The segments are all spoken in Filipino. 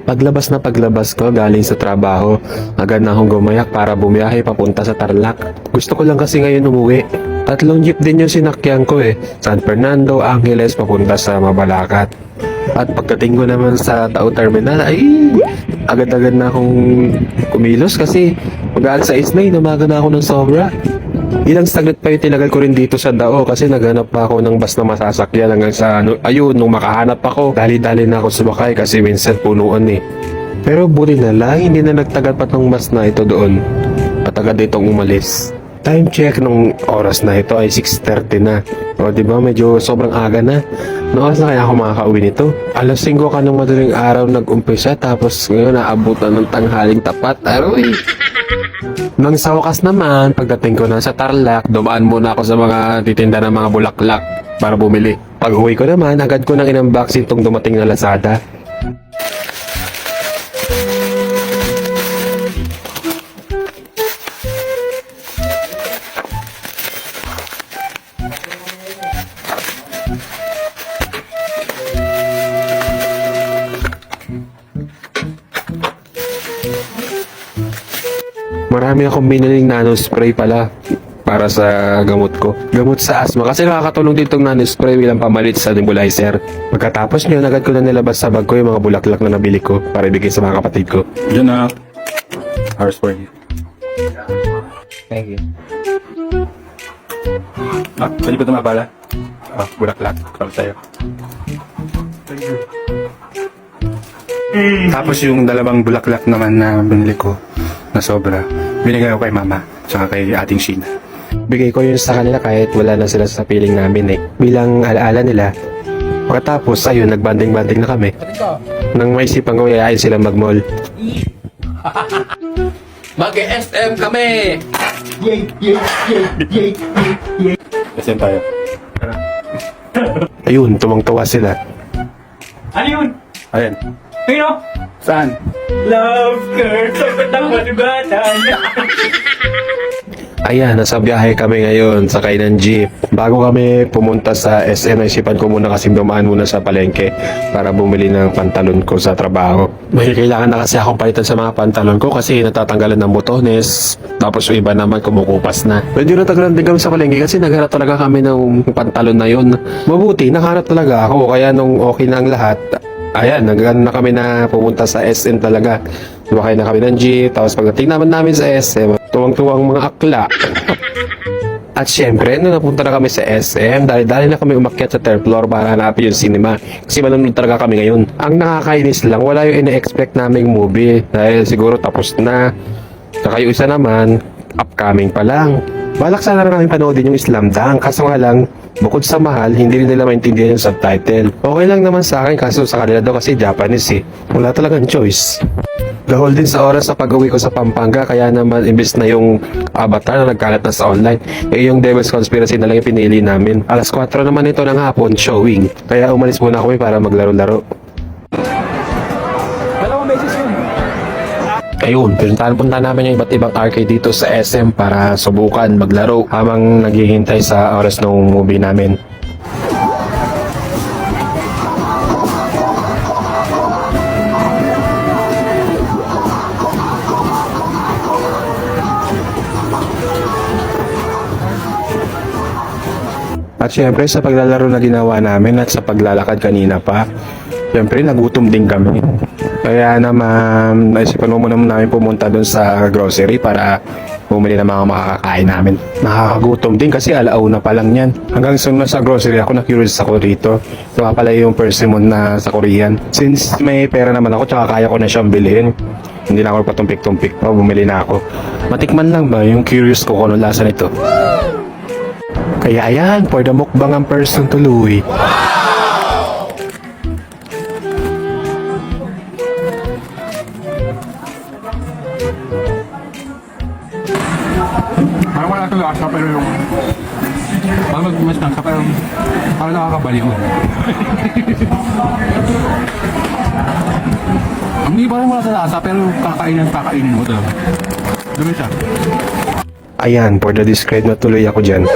Paglabas ko galing sa trabaho, agad na akong gumayak para bumiyahe papunta sa Tarlac. Gusto ko lang kasi ngayon umuwi. 3 jeep din yung sinakyan ko San Fernando, Angeles, papunta sa Mabalacat. At pagdating ko naman sa Tao Terminal, ay agad-agad na akong kumilos kasi mag-aalas 6 na inumaga na ako ng sobra. Ilang saglit pa yung tinagal ko rin dito sa Dao kasi naghanap pa ako ng bus na masasakyan hanggang sa ayun, nung makahanap ako, dali-dali na ako sumakay kasi minsan punuan Pero buti na lang, hindi na nagtagal pa tong bus na ito doon. At agad itong umalis. Time check nung oras na ito ay 6:30 na. O diba, medyo sobrang aga na. Noong oras na kaya ako makakauwi nito? Alas 5 ka ng madaling araw nag-umpisa tapos ngayon naabutan ng tanghaling tapat. Aroy! Nang sa wakas naman, pagdating ko na sa Tarlac, dumaan muna ako sa mga titinda ng mga bulaklak para bumili. Pag uwi ko naman, agad ko nang inunboxing itong dumating na Lazada. Marami akong biniling nano spray pala para sa gamot ko. Gamot sa asthma kasi nakakatulong din itong nano spray bilang pamalit sa nebulizer. Pagkatapos nyo, agad ko na nilabas sa bag ko yung mga bulaklak na nabili ko para ibigay sa mga kapatid ko. Diyan na. Ours for you. Thank you. Pwede ba ito mabala? Bulaklak. Para sa'yo. Thank you. Tapos yung dalawang bulaklak naman na binili ko na sobra, binigay ko kay mama tsaka kay ating Sheena. Bigay ko yun sa kanila kahit wala na sila sa piling namin bilang alaala nila. Pagkatapos, ayun, nagbanding-banding na kami. Nang maisipan ko, yayain sila mag-mall. Mag-SM kami! Kasi tayo. Ayun, tumang-tuwa sila. Ano yun? Ayan. Sino? Saan? Love girl, sabat ng matugatan. Ayan, nasa biyahe kami ngayon, sakay ng jeep. Bago kami pumunta sa SM, naisipan ko muna kasi dumaan muna sa palengke para bumili ng pantalon ko sa trabaho. May kailangan na kasi akong palitan sa mga pantalon ko kasi natatanggalan ng botones. Tapos yung iba naman kumukupas na. Medyo natagalan din kami sa palengke kasi naghanap talaga kami ng pantalon na yun. Mabuti, nakahanap talaga ako. Kaya nung okay na ang lahat, ayan, nagano na kami na pumunta sa SM talaga. Sumakay na kami ng jeep, tapos pagdating namin sa SM, tuwang-tuwang mga akla. At syempre, nung napunta na kami sa SM, dahil na kami umakyat sa third floor para hanapin yung cinema. Kasi manonood talaga kami ngayon. Ang nakakainis lang, wala yung ina-expect naming movie. Dahil siguro tapos na. Saka yung isa naman, upcoming pa lang. Balak sana na namin panoodin yung Slam Dunk. Kaso nga lang, bukod sa mahal, hindi rin nila maintindihan yung subtitle. Okay lang naman sa akin, kaso sa kanila daw kasi Japanese Wala talagang choice. Gahol din sa oras sa pag-uwi ko sa Pampanga, kaya naman imbes na yung Avatar na nagkalat na sa online, yung Devil's Conspiracy na lang yung pinili namin. Alas 4 naman ito ng hapon, showing. Kaya umalis muna kami para maglaro-laro. Ayun, punta namin yung iba't ibang arcade dito sa SM para subukan maglaro habang naghihintay sa oras ng movie namin. At syempre sa paglalaro na ginawa namin at sa paglalakad kanina pa, syempre nagutom din kami. Kaya naman, naisipan mo muna namin pumunta doon sa grocery para bumili ng mga makakakain namin. Nakakagutom din kasi alauna pa lang yan. Hanggang sunod sa grocery ako, na-curious ako dito. Ito nga pala yung persimmon na sa Korean. Since may pera naman ako, tsaka kaya ko na siyang bilhin. Hindi na ako patumpik-tumpik pa, bumili na ako. Matikman lang ba yung curious ko kung ano lasa nito? Kaya ayan, for the mukbang ang person tuloy. Parang wala ito lasa pero yung... Parang mas nasa pero parang nakakabaliw. Hindi parang wala sa lasa pero kakainin mo ito. Dumi siya. Ayan, for the describe na tuloy ako dyan.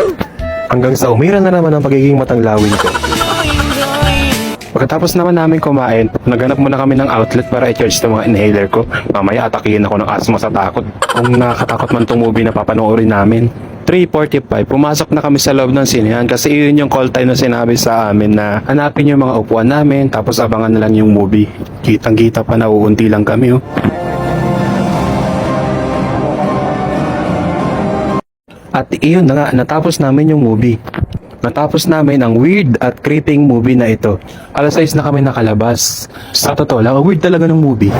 Hanggang sa umira na naman ang pagiging matanglawin ko. Pagkatapos naman namin kumain, naghanap muna kami ng outlet para i-charge ng mga inhaler ko. Mamaya atakihin ako ng asthma sa takot. Kung nakakatakot man itong movie na papanoorin namin. 3:45, pumasok na kami sa loob ng sinehan kasi yun yung call time na sinabi sa amin na hanapin yung mga upuan namin tapos abangan na lang yung movie. Kitang-kita pa na uunti lang kami oh. At iyon na nga, natapos namin yung movie. Natapos namin ang weird at creeping movie na ito. Alas 6 na kami nakalabas. Sa totoo lang, ang weird talaga ng movie.